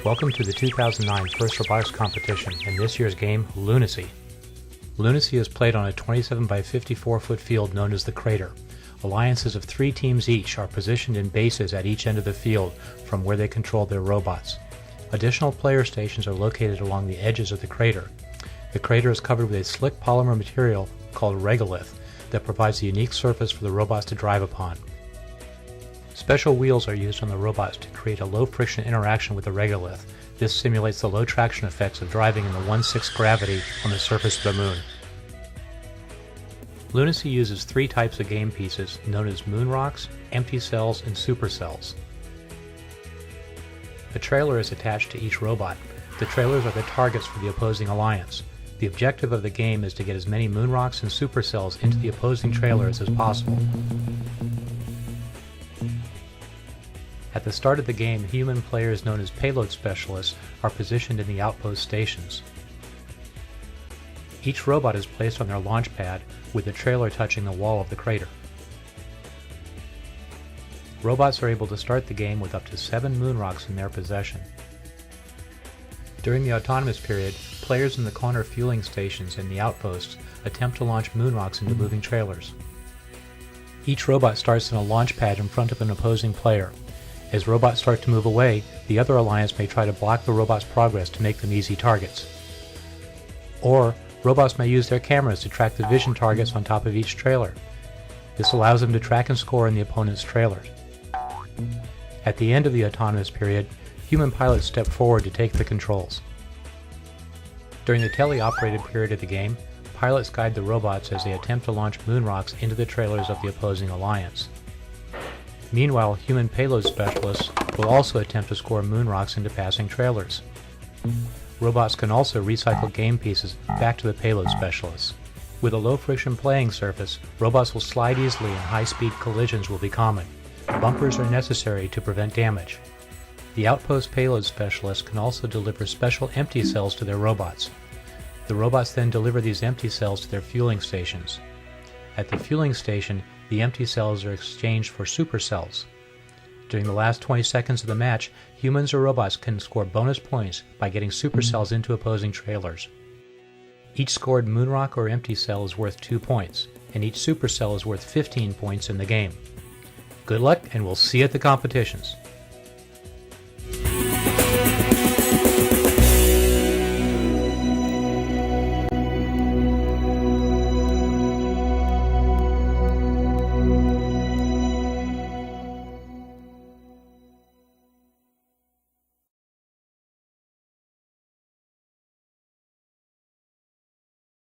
Welcome to the 2009 First Robotics Competition and this year's game, Lunacy. Lunacy is played on a 27 by 54 foot field known as the Crater. Alliances of 3 teams each are positioned in bases at each end of the field from where they control their robots. Additional player stations are located along the edges of the crater. The crater is covered with a slick polymer material called regolith that provides a unique surface for the robots to drive upon. Special wheels are used on the robots to create a low-friction interaction with the regolith. This simulates the low traction effects of driving in the 1/6 gravity on the surface of the Moon. Lunacy uses 3 types of game pieces known as moon rocks, empty cells, and supercells. A trailer is attached to each robot. The trailers are the targets for the opposing alliance. The objective of the game is to get as many moon rocks and supercells into the opposing trailers as possible. At the start of the game, human players known as payload specialists are positioned in the outpost stations. Each robot is placed on their launch pad with the trailer touching the wall of the crater. Robots are able to start the game with up to 7 moon rocks in their possession. During the autonomous period, players in the corner fueling stations and the outposts attempt to launch moon rocks into moving trailers. Each robot starts in a launch pad in front of an opposing player. As robots start to move away, the other alliance may try to block the robot's progress to make them easy targets. Or, robots may use their cameras to track the vision targets on top of each trailer. This allows them to track and score in the opponent's trailers. At the end of the autonomous period, human pilots step forward to take the controls. During the tele-operated period of the game, pilots guide the robots as they attempt to launch moon rocks into the trailers of the opposing alliance. Meanwhile, human payload specialists will also attempt to score moon rocks into passing trailers. Robots can also recycle game pieces back to the payload specialists. With a low-friction playing surface, robots will slide easily and high-speed collisions will be common. Bumpers are necessary to prevent damage. The outpost payload specialists can also deliver special empty cells to their robots. The robots then deliver these empty cells to their fueling stations. At the fueling station, the empty cells are exchanged for supercells. During the last 20 seconds of the match, humans or robots can score bonus points by getting supercells into opposing trailers. Each scored moon rock or empty cell is worth 2 points, and each supercell is worth 15 points in the game. Good luck, and we'll see you at the competitions.